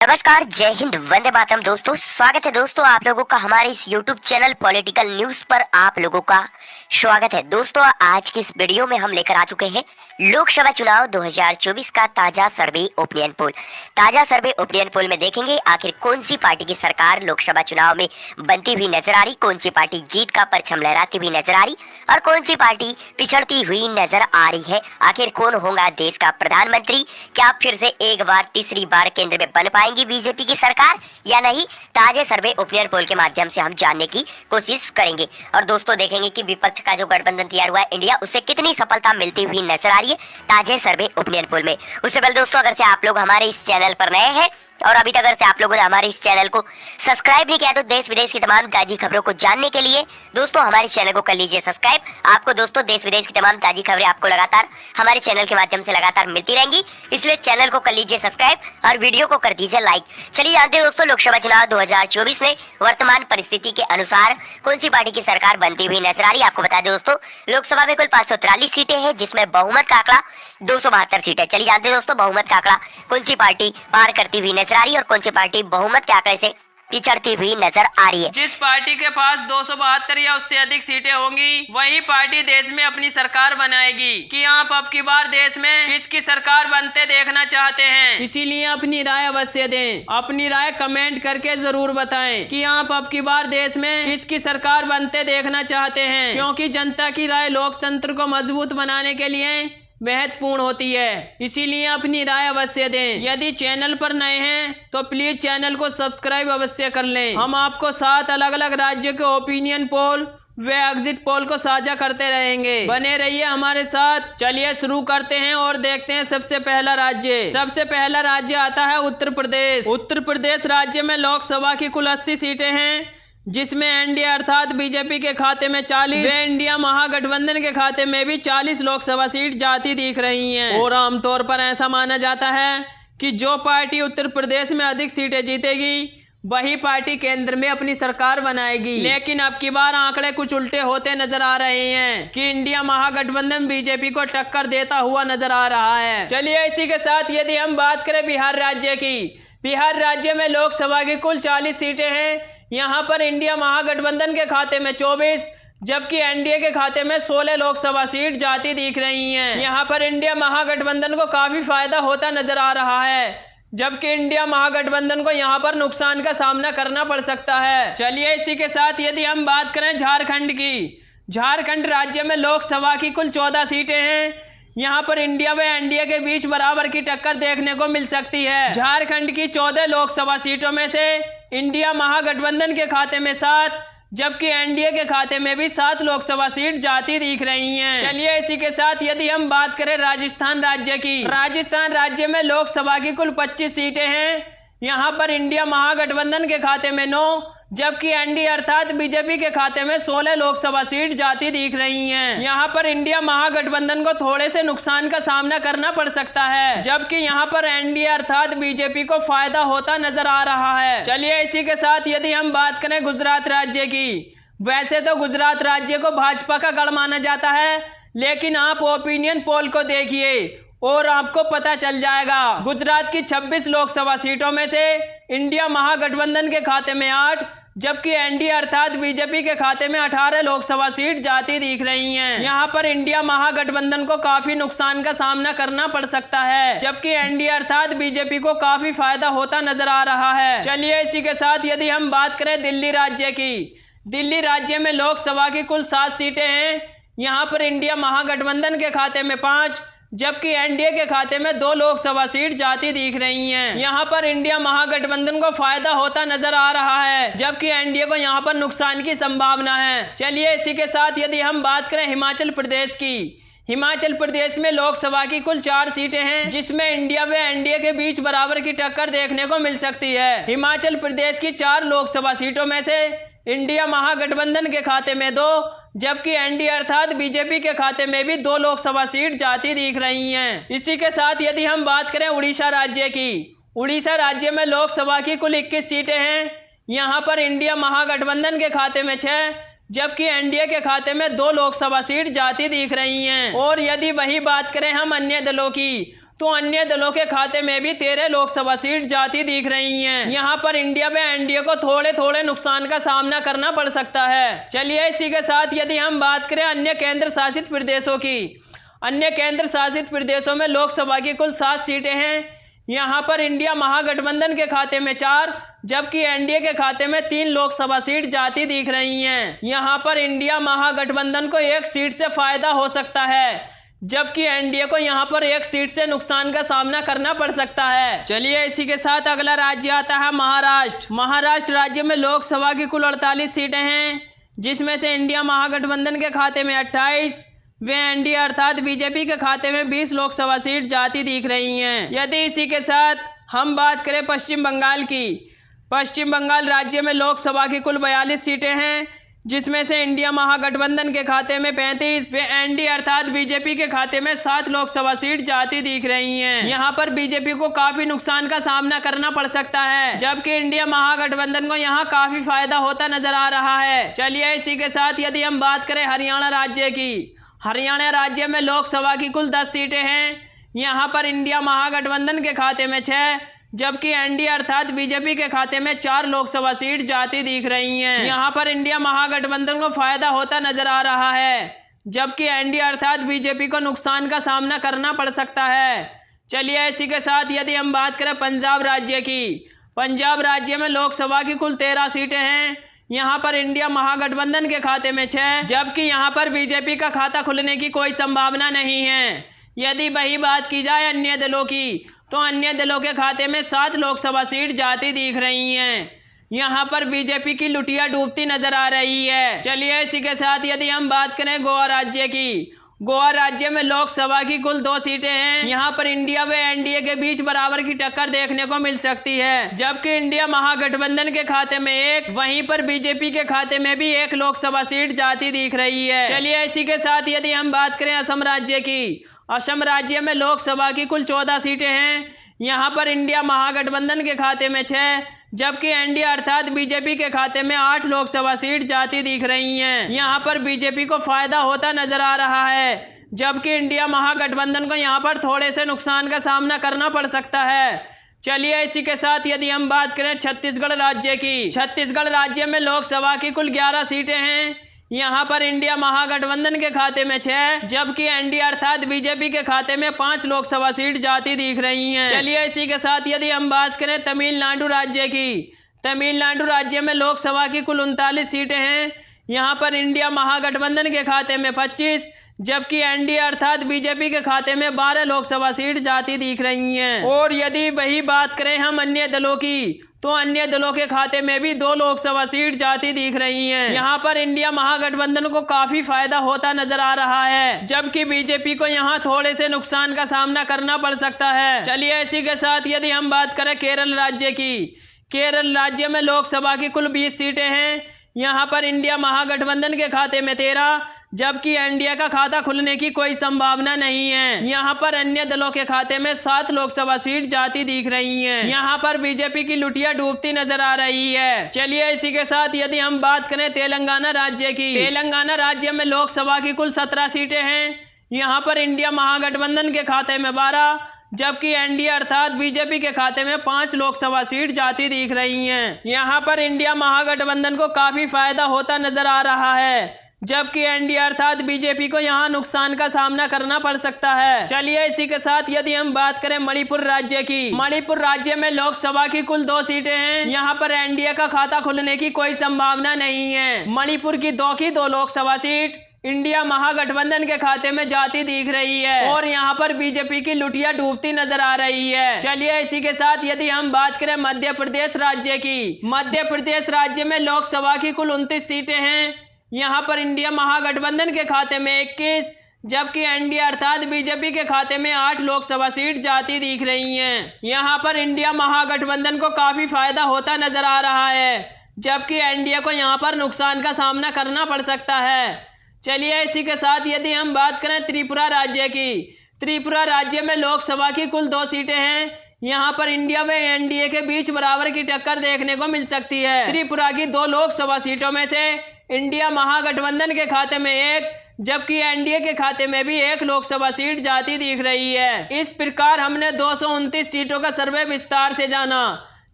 नमस्कार, जय हिंद, वंदे मातरम। दोस्तों, स्वागत है दोस्तों आप लोगों का हमारे इस YouTube चैनल पॉलिटिकल न्यूज पर। आप लोगों का स्वागत है दोस्तों। आज की इस वीडियो में हम लेकर आ चुके हैं लोकसभा चुनाव 2024 का ताजा सर्वे ओपिनियन पोल। ताजा सर्वे ओपिनियन पोल में देखेंगे आखिर कौन सी पार्टी की सरकार लोकसभा चुनाव में बनती हुई नजर आ रही, कौन सी पार्टी जीत का परचम लहराती हुई नजर आ रही और कौन सी पार्टी पिछड़ती हुई नजर आ रही है। आखिर कौन होगा देश का प्रधानमंत्री, क्या फिर से एक बार तीसरी बार केंद्र में बन पाएंगी बीजेपी की सरकार या नहीं। ताजे सर्वे ओपिनियन पोल के माध्यम से हम जानने की कोशिश करेंगे। और दोस्तों देखेंगे कि विपक्ष का जो गठबंधन तैयार हुआ है इंडिया, उससे कितनी सफलता मिलती हुई नजर आ रही है ताजे सर्वे ओपिनियन पोल में। उससे पहले दोस्तों, अगर से आप लोग हमारे इस चैनल पर नए हैं और अभी तक अगर से आप लोगों ने हमारे इस चैनल को सब्सक्राइब नहीं किया तो देश विदेश की तमाम ताजी खबरों को जानने के लिए दोस्तों हमारे चैनल को कर लीजिए सब्सक्राइब। आपको दोस्तों देश विदेश की तमाम ताजी खबरें आपको लगातार हमारे चैनल के माध्यम से लगातार मिलती रहेंगी, इसलिए चैनल को कर लीजिए सब्सक्राइब और वीडियो को कर दीजिए लाइक। चलिए जानते हैं दोस्तों लोकसभा चुनाव 2024 में वर्तमान परिस्थिति के अनुसार कौन सी पार्टी की सरकार बनती हुई नजर आ रही है। आपको बता दें दोस्तों, लोकसभा में कुल 543 सीटें हैं, जिसमें बहुमत का आंकड़ा 272 सीटें। चलिए जानते हैं दोस्तों बहुमत का आंकड़ा कौन सी पार्टी पार करती हुई नजर आ रही है और कौन सी पार्टी बहुमत के आंकड़े से पिछड़ती हुई नजर आ रही है। जिस पार्टी के पास 272 या उससे अधिक सीटें होंगी वही पार्टी देश में अपनी सरकार बनाएगी। कि आप अब की बार देश में किसकी सरकार बनते देखना चाहते हैं, इसीलिए अपनी राय अवश्य दें। अपनी राय कमेंट करके जरूर बताएं कि आप अब की बार देश में किसकी सरकार बनते देखना चाहते हैं, क्योंकि जनता की राय लोकतंत्र को मजबूत बनाने के लिए महत्वपूर्ण होती है। इसीलिए अपनी राय अवश्य दें। यदि चैनल पर नए हैं तो प्लीज चैनल को सब्सक्राइब अवश्य कर लें। हम आपको 7 अलग अलग राज्यों के ओपिनियन पोल व एग्जिट पोल को साझा करते रहेंगे। बने रहिए हमारे साथ। चलिए शुरू करते हैं और देखते हैं सबसे पहला राज्य आता है उत्तर प्रदेश। उत्तर प्रदेश राज्य में लोकसभा की कुल 80 सीटें हैं, जिसमें एनडीए अर्थात बीजेपी के खाते में 40 व इंडिया महागठबंधन के खाते में भी 40 लोकसभा सीट जाती दिख रही हैं। और आमतौर पर ऐसा माना जाता है कि जो पार्टी उत्तर प्रदेश में अधिक सीटें जीतेगी वही पार्टी केंद्र में अपनी सरकार बनाएगी। लेकिन अब की बार आंकड़े कुछ उल्टे होते नजर आ रहे हैं कि इंडिया महागठबंधन बीजेपी को टक्कर देता हुआ नजर आ रहा है। चलिए इसी के साथ यदि हम बात करें बिहार राज्य की, बिहार राज्य में लोकसभा की कुल 40 सीटें हैं। यहाँ पर इंडिया महागठबंधन के खाते में 24 जबकि एनडीए के खाते में 16 लोकसभा सीट जाती दिख रही हैं। यहाँ पर इंडिया महागठबंधन को काफी फायदा होता नजर आ रहा है, जबकि इंडिया महागठबंधन को यहाँ पर नुकसान का सामना करना पड़ सकता है। चलिए इसी के साथ यदि हम बात करें झारखंड की, झारखंड राज्य में लोकसभा की कुल 14 सीटें हैं। यहाँ पर इंडिया व एनडीए के बीच बराबर की टक्कर देखने को मिल सकती है। झारखंड की 14 लोकसभा सीटों में से इंडिया महागठबंधन के खाते में 7 जबकि एनडीए के खाते में भी 7 लोकसभा सीट जाती दिख रही हैं। चलिए इसी के साथ यदि हम बात करें राजस्थान राज्य की, राजस्थान राज्य में लोकसभा की कुल 25 सीटें हैं। यहाँ पर इंडिया महागठबंधन के खाते में 9 जबकि एनडीए अर्थात बीजेपी के खाते में 16 लोकसभा सीट जाती दिख रही हैं। यहाँ पर इंडिया महागठबंधन को थोड़े से नुकसान का सामना करना पड़ सकता है, जबकि यहाँ पर एनडीए अर्थात बीजेपी को फायदा होता नजर आ रहा है। चलिए इसी के साथ यदि हम बात करें गुजरात राज्य की, वैसे तो गुजरात राज्य को भाजपा का गढ़ माना जाता है, लेकिन आप ओपिनियन पोल को देखिए और आपको पता चल जाएगा। गुजरात की 26 लोकसभा सीटों में से इंडिया महागठबंधन के खाते में 8 जबकि एनडीए अर्थात बीजेपी के खाते में 18 लोकसभा सीट जाती दिख रही हैं। यहाँ पर इंडिया महागठबंधन को काफी नुकसान का सामना करना पड़ सकता है, जबकि एनडीए अर्थात बीजेपी को काफी फायदा होता नजर आ रहा है। चलिए इसी के साथ यदि हम बात करें दिल्ली राज्य की, दिल्ली राज्य में लोकसभा की कुल 7 सीटें हैं। यहाँ पर इंडिया महागठबंधन के खाते में 5 जबकि एनडीए के खाते में 2 लोकसभा सीट जाती दिख रही हैं। यहाँ पर इंडिया महागठबंधन को फायदा होता नजर आ रहा है, जबकि एनडीए को यहाँ पर नुकसान की संभावना है। चलिए इसी के साथ यदि हम बात करें हिमाचल प्रदेश की, हिमाचल प्रदेश में लोकसभा की कुल 4 सीटें हैं, जिसमें इंडिया व एनडीए के बीच बराबर की टक्कर देखने को मिल सकती है। हिमाचल प्रदेश की 4 लोकसभा सीटों में से इंडिया महागठबंधन के खाते में 2 जबकि एनडीए अर्थात बीजेपी के खाते में भी 2 लोकसभा सीट जाती दिख रही हैं। इसी के साथ यदि हम बात करें उड़ीसा राज्य की, उड़ीसा राज्य में लोकसभा की कुल 21 सीटें हैं। यहाँ पर इंडिया महागठबंधन के खाते में 6 जबकि एनडीए के खाते में 2 लोकसभा सीट जाती दिख रही हैं। और यदि वही बात करें हम अन्य दलों की, तो अन्य दलों के खाते में भी 13 लोकसभा सीट जाती दिख रही हैं। यहाँ पर इंडिया में एनडीए को थोड़े थोड़े नुकसान का सामना करना पड़ सकता है। चलिए इसी के साथ यदि हम बात करें अन्य केंद्र शासित प्रदेशों की, अन्य केंद्र शासित प्रदेशों में लोकसभा की कुल 7 सीटें हैं। यहाँ पर इंडिया महागठबंधन के खाते में 4, जबकि एनडीए के खाते में 3 लोकसभा सीट जाती दिख रही हैं। यहाँ पर इंडिया महागठबंधन को 1 सीट से फायदा हो सकता है, जबकि एनडीए को यहाँ पर 1 सीट से नुकसान का सामना करना पड़ सकता है। चलिए इसी के साथ अगला राज्य आता है महाराष्ट्र। महाराष्ट्र राज्य में लोकसभा की कुल 48 सीटें हैं, जिसमें से इंडिया महागठबंधन के खाते में 28, वे एनडीए अर्थात बीजेपी के खाते में 20 लोकसभा सीट जाती दिख रही हैं। यदि इसी के साथ हम बात करें पश्चिम बंगाल की, पश्चिम बंगाल राज्य में लोकसभा की कुल 42 सीटें हैं, जिसमें से इंडिया महागठबंधन के खाते में 35, वे एनडीए अर्थात बीजेपी के खाते में 7 लोकसभा सीट जाती दिख रही हैं। यहाँ पर बीजेपी को काफी नुकसान का सामना करना पड़ सकता है, जबकि इंडिया महागठबंधन को यहाँ काफी फायदा होता नजर आ रहा है। चलिए इसी के साथ यदि हम बात करें हरियाणा राज्य की, हरियाणा राज्य में लोकसभा की कुल 10 सीटें हैं। यहाँ पर इंडिया महागठबंधन के खाते में 6, जबकि एनडीए अर्थात बीजेपी के खाते में 4 लोकसभा सीट जाती दिख रही हैं। यहाँ पर इंडिया महागठबंधन को फायदा होता नजर आ रहा है, जबकि एनडीए अर्थात बीजेपी को नुकसान का सामना करना पड़ सकता है। चलिए इसी के साथ यदि हम बात करें पंजाब राज्य की, पंजाब राज्य में लोकसभा की कुल 13 सीटें हैं। यहाँ पर इंडिया महागठबंधन के खाते में 6, जबकि यहाँ पर बीजेपी का खाता खुलने की कोई संभावना नहीं है। यदि वही बात की जाए अन्य दलों की, तो अन्य दलों के खाते में 7 लोकसभा सीट जाती दिख रही हैं। यहाँ पर बीजेपी की लुटिया डूबती नजर आ रही है। चलिए इसी के साथ यदि हम बात करें गोवा राज्य की, गोवा राज्य में लोकसभा की कुल 2 सीटें हैं। यहाँ पर इंडिया व एनडीए के बीच बराबर की टक्कर देखने को मिल सकती है, जबकि इंडिया महागठबंधन के खाते में 1, वहीं पर बीजेपी के खाते में भी 1 लोकसभा सीट जाती दिख रही है। चलिए इसी के साथ यदि हम बात करें असम राज्य की, असम राज्य में लोकसभा की कुल 14 सीटें हैं। यहाँ पर इंडिया महागठबंधन के खाते में 6, जबकि एनडीए अर्थात बीजेपी के खाते में 8 लोकसभा सीट जाती दिख रही हैं। यहाँ पर बीजेपी को फायदा होता नजर आ रहा है, जबकि इंडिया महागठबंधन को यहाँ पर थोड़े से नुकसान का सामना करना पड़ सकता है। चलिए इसी के साथ यदि हम बात करें छत्तीसगढ़ राज्य की, छत्तीसगढ़ राज्य में लोकसभा की कुल 11 सीटें हैं। यहाँ पर इंडिया महागठबंधन के खाते में 6, जबकि एनडीए अर्थात बीजेपी के खाते में 5 लोकसभा सीट जाती दिख रही हैं। चलिए इसी के साथ यदि हम बात करें तमिलनाडु राज्य की, तमिलनाडु राज्य में लोकसभा की कुल 39 सीटें हैं। यहाँ पर इंडिया महागठबंधन के खाते में 25, जबकि एनडीए अर्थात बीजेपी के खाते में 12 लोकसभा सीट जाती दिख रही हैं। और यदि वही बात करें हम अन्य दलों की, तो अन्य दलों के खाते में भी 2 लोकसभा सीट जाती दिख रही हैं। यहाँ पर इंडिया महागठबंधन को काफी फायदा होता नजर आ रहा है, जबकि बीजेपी को यहाँ थोड़े से नुकसान का सामना करना पड़ सकता है। चलिए इसी के साथ यदि हम बात करें केरल राज्य की, केरल राज्य में लोकसभा की कुल 20 सीटें हैं। यहाँ पर इंडिया महागठबंधन के खाते में 13, जबकि एनडीए का खाता खुलने की कोई संभावना नहीं है। यहाँ पर अन्य दलों के खाते में 7 लोकसभा सीट जाती दिख रही हैं। यहाँ पर बीजेपी की लुटिया डूबती नजर आ रही है। चलिए इसी के साथ यदि हम बात करें तेलंगाना राज्य की, तेलंगाना राज्य में लोकसभा की कुल 17 सीटें हैं। यहाँ पर इंडिया महागठबंधन के खाते में 12, जबकि एनडीए अर्थात बीजेपी के खाते में 5 लोकसभा सीट जाती दिख रही हैं। यहाँ पर इंडिया महागठबंधन को काफी फायदा होता नजर आ रहा है, जबकि एनडीए अर्थात बीजेपी को यहाँ नुकसान का सामना करना पड़ सकता है। चलिए इसी के साथ यदि हम बात करें मणिपुर राज्य की, मणिपुर राज्य में लोकसभा की कुल 2 सीटें हैं। यहाँ पर एनडीए का खाता खुलने की कोई संभावना नहीं है। मणिपुर की 2 लोकसभा सीट इंडिया महागठबंधन के खाते में जाती दिख रही है, और यहाँ पर बीजेपी की लुटिया डूबती नजर आ रही है। चलिए इसी के साथ यदि हम बात करें मध्य प्रदेश राज्य की, मध्य प्रदेश राज्य में लोकसभा की कुल 29 सीटें हैं। यहाँ पर इंडिया महागठबंधन के खाते में 21, जबकि एनडीए अर्थात बीजेपी के खाते में 8 लोकसभा सीट जाती दिख रही हैं। यहाँ पर इंडिया महागठबंधन को काफी फायदा होता नजर आ रहा है, जबकि एनडीए को यहाँ पर नुकसान का सामना करना पड़ सकता है। चलिए इसी के साथ यदि हम बात करें त्रिपुरा राज्य की, त्रिपुरा राज्य में लोकसभा की कुल 2 सीटें हैं। यहाँ पर इंडिया व एनडीए के बीच बराबर की टक्कर देखने को मिल सकती है। त्रिपुरा की 2 लोकसभा सीटों में से इंडिया महागठबंधन के खाते में 1, जबकि एनडीए के खाते में भी 1 लोकसभा सीट जाती दिख रही है। इस प्रकार हमने 229 सीटों का सर्वे विस्तार से जाना,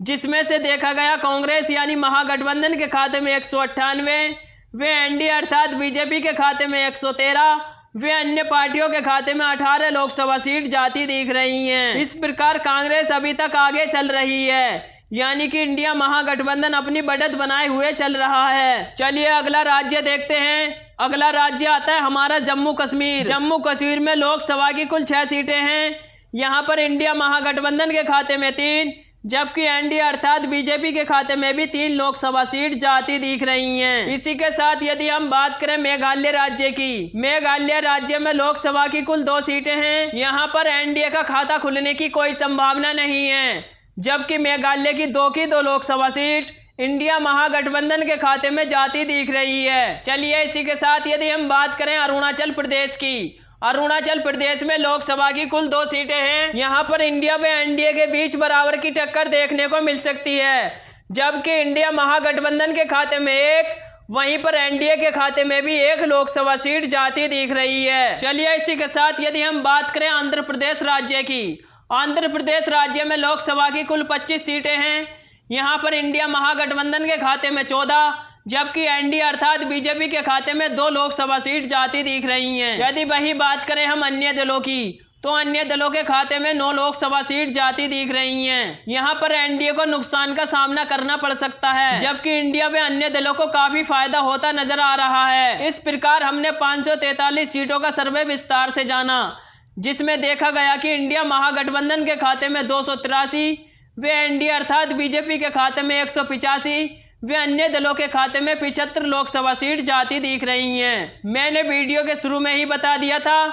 जिसमें से देखा गया कांग्रेस यानी महागठबंधन के खाते में 198, वे एनडीए अर्थात बीजेपी के खाते में 113, वे अन्य पार्टियों के खाते में 18 लोकसभा सीट जाती दिख रही हैं। इस प्रकार कांग्रेस अभी तक आगे चल रही है, यानी कि इंडिया महागठबंधन अपनी बढ़त बनाए हुए चल रहा है। चलिए अगला राज्य देखते हैं। अगला राज्य आता है हमारा जम्मू कश्मीर। जम्मू कश्मीर में लोकसभा की कुल 6 सीटें हैं। यहाँ पर इंडिया महागठबंधन के खाते में 3, जबकि एनडीए अर्थात बीजेपी के खाते में भी 3 लोकसभा सीट जाती दिख रही हैं। इसी के साथ यदि हम बात करें मेघालय राज्य की, मेघालय राज्य में लोकसभा की कुल 2 सीटें हैं। यहाँ पर एनडीए का खाता खुलने की कोई संभावना नहीं है, जबकि मेघालय की 2 लोकसभा सीट इंडिया महागठबंधन के खाते में जाती दिख रही है। चलिए इसी के साथ यदि हम बात करें अरुणाचल प्रदेश की, अरुणाचल प्रदेश में लोकसभा की कुल 2 सीटें हैं। यहाँ पर इंडिया व एनडीए के बीच बराबर की टक्कर देखने को मिल सकती है, जबकि इंडिया महागठबंधन के खाते में 1, वहीं पर एनडीए के खाते में भी 1 लोकसभा सीट जाती दिख रही है। चलिए इसी के साथ यदि हम बात करें आंध्र प्रदेश राज्य की, आंध्र प्रदेश राज्य में लोकसभा की कुल 25 सीटें हैं। यहाँ पर इंडिया महागठबंधन के खाते में 14, जबकि एनडीए अर्थात बीजेपी के खाते में 2 लोकसभा सीट जाती दिख रही हैं। यदि वही बात करें हम अन्य दलों की, तो अन्य दलों के खाते में 9 लोकसभा सीट जाती दिख रही हैं। यहाँ पर एनडीए को नुकसान का सामना करना पड़ सकता है, जबकि इंडिया व अन्य दलों को काफी फायदा होता नजर आ रहा है। इस प्रकार हमने 543 सीटों का सर्वे विस्तार से जाना, जिसमें देखा गया कि इंडिया महागठबंधन के खाते में 283, वे एनडीए अर्थात बीजेपी के खाते में 185, वे अन्य दलों के खाते में 75 लोकसभा सीट जाती दिख रही हैं। मैंने वीडियो के शुरू में ही बता दिया था,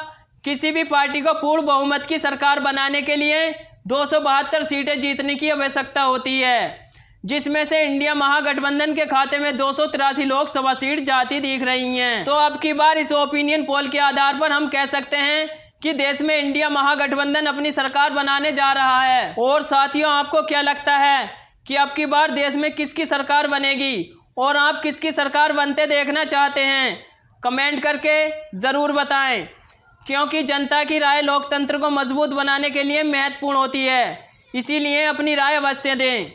किसी भी पार्टी को पूर्ण बहुमत की सरकार बनाने के लिए 272 सीटें जीतने की आवश्यकता होती है, जिसमें से इंडिया महागठबंधन के खाते में 283 लोकसभा सीट जाती दिख रही हैं। तो अब की बार इस ओपिनियन पोल के आधार पर हम कह सकते हैं कि देश में इंडिया महागठबंधन अपनी सरकार बनाने जा रहा है। और साथियों, आपको क्या लगता है कि अब की बार देश में किसकी सरकार बनेगी, और आप किसकी सरकार बनते देखना चाहते हैं? कमेंट करके ज़रूर बताएं, क्योंकि जनता की राय लोकतंत्र को मजबूत बनाने के लिए महत्वपूर्ण होती है। इसीलिए अपनी राय अवश्य दें।